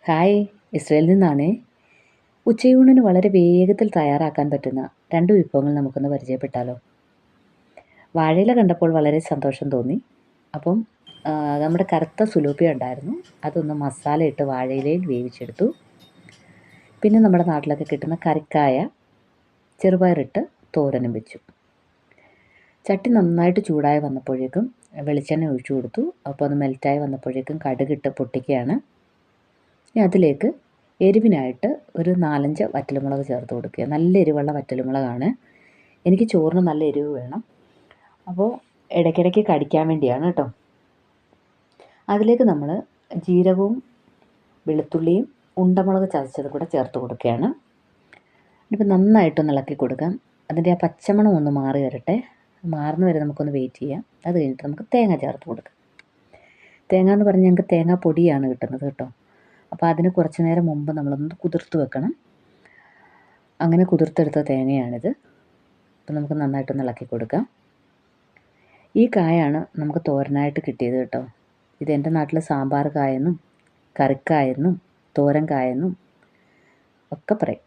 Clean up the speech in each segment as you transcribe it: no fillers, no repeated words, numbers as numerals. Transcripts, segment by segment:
Hi, ഇസ്രയേലിൽ നിന്നാണേ. ഉച്ചയൂണിന് വളരെ വേഗത്തിൽ തയ്യാറാക്കാൻ പറ്റുന്ന 2 വിഭവങ്ങൾ നമുക്കൊന്ന് പരിചയപ്പെട്ടാലോ? വാഴയില കണ്ടപ്പോൾ വളരെ സന്തോഷം തോന്നി. അപ്പം നമ്മുടെ കറുത്ത സുലൂപ്പിയ ഉണ്ടായിരുന്നു. അതൊന്ന് മസാലയിട്ട് വാഴയിലയിൽ വേവിച്ചെടുത്തു. പിന്നെ നമ്മുടെ നാട്ടിലൊക്കെ കിട്ടുന്ന കറിക്കായ ചെറുപയറിട്ട് തോരനും വെച്ചു. ചട്ടി നന്നായിട്ട് ചൂടായി വന്നപ്പോഴേക്കും വെളിച്ചെണ്ണ ഒഴിച്ചു കൊടുത്തു. അപ്പോൾ അത് മെൽറ്റായി വന്നപ്പോഴേക്കും കടുകിട്ട് പൊട്ടിക്കുകയാണ്. ഇനി അതിലേക്ക് എരിവിനായിട്ട് ഒരു 4-5 വറ്റൽമുളക് ചേർത്ത് കൊടുക്കുക. നല്ല എരിവുള്ള വറ്റൽമുളകാണ്. എനിക്ക് ചോറിന് നല്ല എരിവ് വേണം. അപ്പോൾ ഇടയ്ക്കിടയ്ക്ക് കടിക്കാൻ വേണ്ടിയാണ് കേട്ടോ. അതിലേക്ക് നമ്മൾ ജീരകവും വെളുത്തുള്ളിയും ഉണ്ടമുളക് ചതച്ചത് കൂടെ ചേർത്ത് കൊടുക്കുകയാണ്. ഇനിയിപ്പോൾ നന്നായിട്ടൊന്ന് ഇളക്കി കൊടുക്കാം. അതിൻ്റെ ആ പച്ചമണം ഒന്ന് മാറി വരട്ടെ. മാറുന്ന വരെ നമുക്കൊന്ന് വെയിറ്റ് ചെയ്യാം. അത് കഴിഞ്ഞിട്ട് നമുക്ക് തേങ്ങ ചേർത്ത് കൊടുക്കാം. തേങ്ങ എന്ന് പറഞ്ഞാൽ ഞങ്ങൾക്ക് തേങ്ങ പൊടിയാണ് കിട്ടുന്നത് കേട്ടോ. അപ്പോൾ അതിന് കുറച്ച് നേരം മുമ്പ് നമ്മളൊന്ന് കുതിർത്ത് വെക്കണം. അങ്ങനെ കുതിർത്തെടുത്ത തേങ്ങയാണിത്. അപ്പോൾ നമുക്ക് നന്നായിട്ടൊന്ന് ഇളക്കി കൊടുക്കാം. ഈ കായാണ് നമുക്ക് തോരനായിട്ട് കിട്ടിയത് കേട്ടോ. ഇത് എൻ്റെ നാട്ടിൽ സാമ്പാർ കായെന്നും കറിക്കായെന്നും തോരൻ കായെന്നും ഒക്കെ പറയും.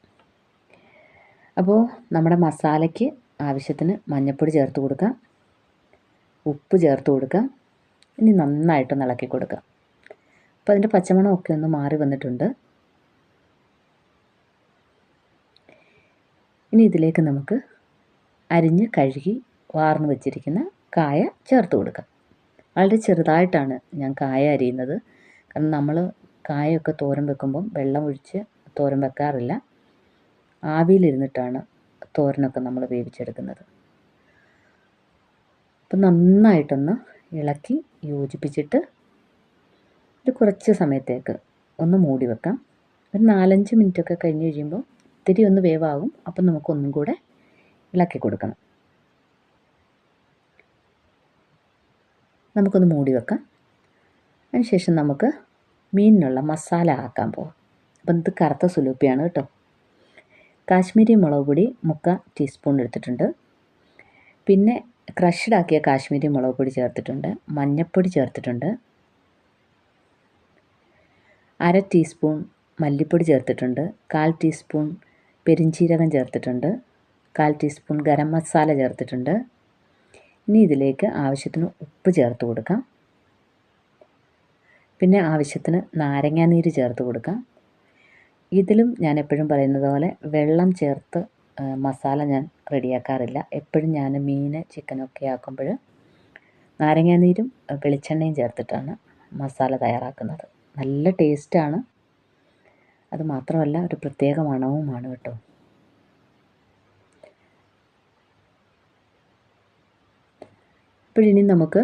അപ്പോൾ നമ്മുടെ മസാലയ്ക്ക് ആവശ്യത്തിന് മഞ്ഞൾപ്പൊടി ചേർത്ത് കൊടുക്കാം, ഉപ്പ് ചേർത്ത് കൊടുക്കാം. ഇനി നന്നായിട്ടൊന്ന് ഇളക്കി കൊടുക്കാം. അപ്പോൾ അതിൻ്റെ പച്ചമണമൊക്കെ ഒന്ന് മാറി വന്നിട്ടുണ്ട്. ഇനി ഇതിലേക്ക് നമുക്ക് അരിഞ്ഞ് കഴുകി വാർന്ന് വെച്ചിരിക്കുന്ന കായ ചേർത്ത് കൊടുക്കാം. വളരെ ചെറുതായിട്ടാണ് ഞാൻ കായ അരിയുന്നത്. കാരണം നമ്മൾ കായൊക്കെ തോരൻ വെക്കുമ്പം വെള്ളം ഒഴിച്ച് തോരൻ വെക്കാറില്ല. ആവിയിലിരുന്നിട്ടാണ് തോരനൊക്കെ നമ്മൾ വേവിച്ചെടുക്കുന്നത്. അപ്പം നന്നായിട്ടൊന്ന് ഇളക്കി യോജിപ്പിച്ചിട്ട് ഒരു കുറച്ച് സമയത്തേക്ക് ഒന്ന് മൂടി വെക്കാം. ഒരു 4-5 മിനിറ്റൊക്കെ കഴിഞ്ഞ് കഴിയുമ്പോൾ ഇത്തിരി ഒന്ന് വേവാകും. അപ്പം നമുക്കൊന്നും കൂടെ ഇളക്കി കൊടുക്കണം. നമുക്കൊന്ന് മൂടി വെക്കാം. അതിനുശേഷം നമുക്ക് മീനിനുള്ള മസാല ആക്കാൻ പോകാം. അപ്പം ഇത് കറുത്ത സുലൂപ്പിയാണ് കേട്ടോ. കാശ്മീരി മുളക് പൊടി 3/4 ടീസ്പൂൺ എടുത്തിട്ടുണ്ട്. പിന്നെ ക്രഷ്ഡ് ആക്കിയ കാശ്മീരി മുളക് പൊടി ചേർത്തിട്ടുണ്ട്. മഞ്ഞൾപ്പൊടി ചേർത്തിട്ടുണ്ട്. 1/2 ടീസ്പൂൺ മല്ലിപ്പൊടി ചേർത്തിട്ടുണ്ട്. 1/4 ടീസ്പൂൺ പെരിഞ്ചീരകം ചേർത്തിട്ടുണ്ട്. 1/4 ടീസ്പൂൺ ഗരം മസാല ചേർത്തിട്ടുണ്ട്. ഇനി ഇതിലേക്ക് ആവശ്യത്തിന് ഉപ്പ് ചേർത്ത് കൊടുക്കാം. പിന്നെ ആവശ്യത്തിന് നാരങ്ങാനീര് ചേർത്ത് കൊടുക്കാം. ഇതിലും ഞാൻ എപ്പോഴും പറയുന്നത് പോലെ വെള്ളം ചേർത്ത് മസാല ഞാൻ റെഡിയാക്കാറില്ല. എപ്പോഴും ഞാൻ മീൻ ചിക്കനൊക്കെ ആക്കുമ്പോൾ നാരങ്ങാനീരും വെളിച്ചെണ്ണയും ചേർത്തിട്ടാണ് മസാല തയ്യാറാക്കുന്നത്. നല്ല ടേസ്റ്റാണ്. അത് മാത്രമല്ല ഒരു പ്രത്യേക മണവുമാണ് കേട്ടോ. ഇപ്പോഴിനി നമുക്ക്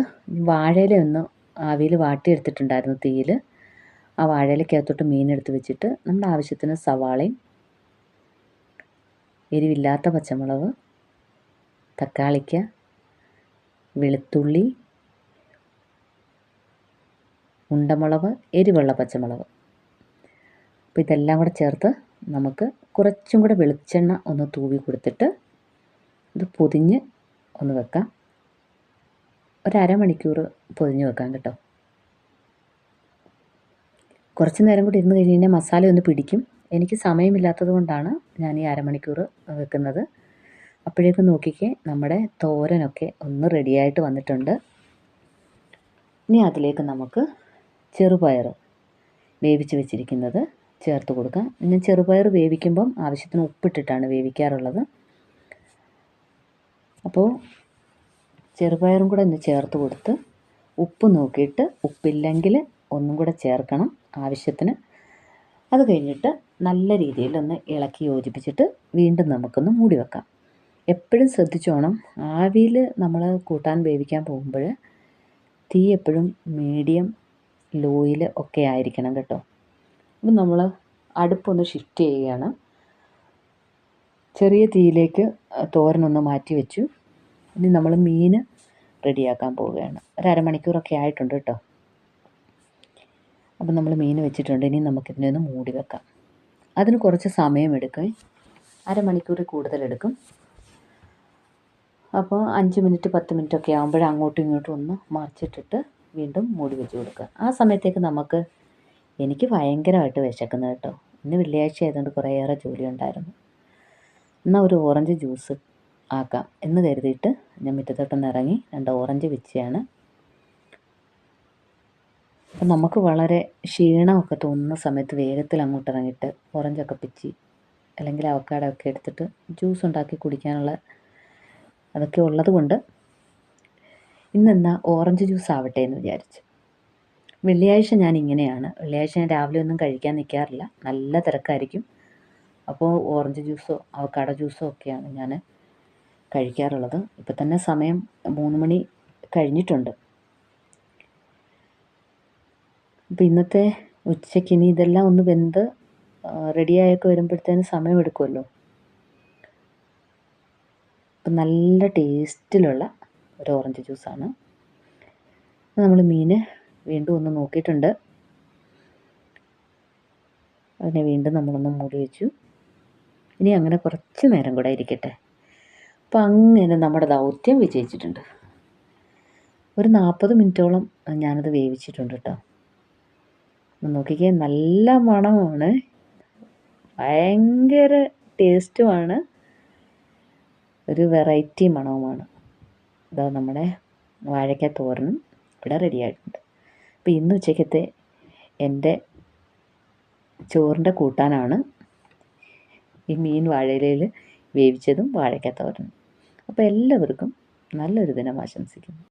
വാഴയില ഒന്ന് ആവിയിൽ വാട്ടിയെടുത്തിട്ടുണ്ടായിരുന്നു തീയിൽ. ആ വാഴയിലക്കകത്തോട്ട് മീനെടുത്ത് വെച്ചിട്ട് നമ്മുടെ ആവശ്യത്തിന് സവാളയും എരിവില്ലാത്ത പച്ചമുളക്, തക്കാളിക്ക, വെളുത്തുള്ളി, ഉണ്ടമുളക്, എരിവുള്ള പച്ചമുളക്, അപ്പോൾ ഇതെല്ലാം കൂടെ ചേർത്ത് നമുക്ക് കുറച്ചും കൂടെ വെളിച്ചെണ്ണ ഒന്ന് തൂവി കൊടുത്തിട്ട് ഇത് പൊതിഞ്ഞ് ഒന്ന് വെക്കാം. ഒരു അരമണിക്കൂർ പൊതിഞ്ഞ് വെക്കാം കേട്ടോ. കുറച്ച് നേരം കൂടി ഇരുന്ന് കഴിഞ്ഞ് കഴിഞ്ഞാൽ മസാല ഒന്ന് പിടിക്കും. എനിക്ക് സമയമില്ലാത്തത് കൊണ്ടാണ് ഞാൻ ഈ അരമണിക്കൂർ വെക്കുന്നത്. അപ്പോഴേക്കും നോക്കിക്കേ, നമ്മുടെ തോരനൊക്കെ ഒന്ന് റെഡിയായിട്ട് വന്നിട്ടുണ്ട്. ഇനി അതിലേക്ക് നമുക്ക് ചെറുപയർ വേവിച്ച് വെച്ചിരിക്കുന്നത് ചേർത്ത് കൊടുക്കാം. ഞാൻ ചെറുപയർ വേവിക്കുമ്പം ആവശ്യത്തിന് ഉപ്പിട്ടിട്ടാണ് വേവിക്കാറുള്ളത്. അപ്പോൾ ചെറുപയറും കൂടെ ഒന്ന് ചേർത്ത് കൊടുത്ത് ഉപ്പ് നോക്കിയിട്ട് ഉപ്പില്ലെങ്കിൽ ഒന്നും കൂടെ ചേർക്കണം ആവശ്യത്തിന്. അത് കഴിഞ്ഞിട്ട് നല്ല രീതിയിലൊന്ന് ഇളക്കി യോജിപ്പിച്ചിട്ട് വീണ്ടും നമുക്കൊന്ന് മൂടി വെക്കാം. എപ്പോഴും ശ്രദ്ധിച്ചോണം, ആവിയിൽ നമ്മൾ കൂട്ടാൻ വേവിക്കാൻ പോകുമ്പോൾ തീ എപ്പോഴും മീഡിയം ലോയിൽ ഒക്കെ ആയിരിക്കണം കേട്ടോ. അപ്പം നമ്മൾ അടുപ്പൊന്ന് ഷിഫ്റ്റ് ചെയ്യുകയാണ്. ചെറിയ തീയിലേക്ക് തോരനൊന്ന് മാറ്റി വെച്ചു. ഇനി നമ്മൾ മീൻ റെഡിയാക്കാൻ പോവുകയാണ്. ഒരു അരമണിക്കൂറൊക്കെ ആയിട്ടുണ്ട് കേട്ടോ. അപ്പം നമ്മൾ മീൻ വെച്ചിട്ടുണ്ട്. ഇനി നമുക്കിതിനെ ഒന്ന് മൂടി വെക്കാം. അതിന് കുറച്ച് സമയമെടുക്കും. അരമണിക്കൂറിൽ കൂടുതലെടുക്കും. അപ്പോൾ 5 മിനിറ്റ് 10 മിനിറ്റൊക്കെ ആകുമ്പോൾ അങ്ങോട്ടും ഇങ്ങോട്ടും ഒന്ന് മറിച്ചിട്ടിട്ട് വീണ്ടും മൂടി വെച്ച് കൊടുക്കുക. ആ സമയത്തേക്ക് നമുക്ക് എനിക്ക് ഭയങ്കരമായിട്ട് വിശക്കുന്നു കേട്ടോ. ഇന്ന് വെള്ളിയാഴ്ച ആയതുകൊണ്ട് കുറേയേറെ ജോലി ഉണ്ടായിരുന്നു. എന്നാൽ ഒരു ഓറഞ്ച് ജ്യൂസ് ആക്കാം എന്ന് കരുതിയിട്ട് ഞാൻ മുറ്റത്തോട്ടൊന്ന് ഇറങ്ങി 2 ഓറഞ്ച് വെച്ചതാണ്. അപ്പം നമുക്ക് വളരെ ക്ഷീണമൊക്കെ തോന്നുന്ന സമയത്ത് വേഗത്തിൽ അങ്ങോട്ട് ഇറങ്ങിയിട്ട് ഓറഞ്ചൊക്കെ പിച്ചി അല്ലെങ്കിൽ അവക്കാഡോ ഒക്കെ എടുത്തിട്ട് ജ്യൂസ് ഉണ്ടാക്കി കുടിക്കാനുള്ള അതൊക്കെ ഉള്ളത് കൊണ്ട് ഇന്നെന്നാ ഓറഞ്ച് ജ്യൂസ് ആവട്ടെ എന്ന് വിചാരിച്ചു. വെള്ളിയാഴ്ച ഞാൻ ഇങ്ങനെയാണ്. വെള്ളിയാഴ്ച ഞാൻ രാവിലെ ഒന്നും കഴിക്കാൻ നിൽക്കാറില്ല, നല്ല തിരക്കായിരിക്കും. അപ്പോൾ ഓറഞ്ച് ജ്യൂസോ അവക്കാഡോ ജ്യൂസോ ഒക്കെയാണ് ഞാൻ കഴിക്കാറുള്ളത്. ഇപ്പം തന്നെ സമയം 3 മണി കഴിഞ്ഞിട്ടുണ്ട്. അപ്പോൾ ഇന്നത്തെ ഉച്ചയ്ക്ക് ഇനി ഇതെല്ലാം ഒന്ന് വെന്ത് റെഡിയായൊക്കെ വരുമ്പോഴത്തേന് സമയമെടുക്കുമല്ലോ. അപ്പം നല്ല ടേസ്റ്റിലുള്ള ഒരു ഓറഞ്ച് ജ്യൂസാണ്. നമ്മൾ മീൻ വീണ്ടും ഒന്ന് നോക്കിയിട്ടുണ്ട്. അതിനെ വീണ്ടും നമ്മളൊന്ന് മൂടി വെച്ചു. ഇനി അങ്ങനെ കുറച്ച് നേരം കൂടെ ഇരിക്കട്ടെ. അപ്പം അങ്ങനെ നമ്മുടെ ദൗത്യം വിജയിച്ചിട്ടുണ്ട്. ഒരു 40 മിനിറ്റോളം ഞാനത് വേവിച്ചിട്ടുണ്ട് കേട്ടോ. നോക്കിക്കേ, നല്ല മണമാണ്, ഭയങ്കര ടേസ്റ്റുമാണ്, ഒരു വെറൈറ്റി മണവുമാണ്. ഇതാ നമ്മുടെ വാഴയ്ക്ക തോരനും ഇവിടെ റെഡി ആയിട്ടുണ്ട്. അപ്പോൾ ഇന്ന് ഉച്ചയ്ക്കത്തെ എൻ്റെ ചോറിൻ്റെ കൂട്ടാനാണ് ഈ മീൻ വാഴയിലയിൽ വേവിച്ചതും വാഴയ്ക്ക തോരനും. അപ്പോൾ എല്ലാവർക്കും നല്ലൊരു ദിനം ആശംസിക്കുന്നു.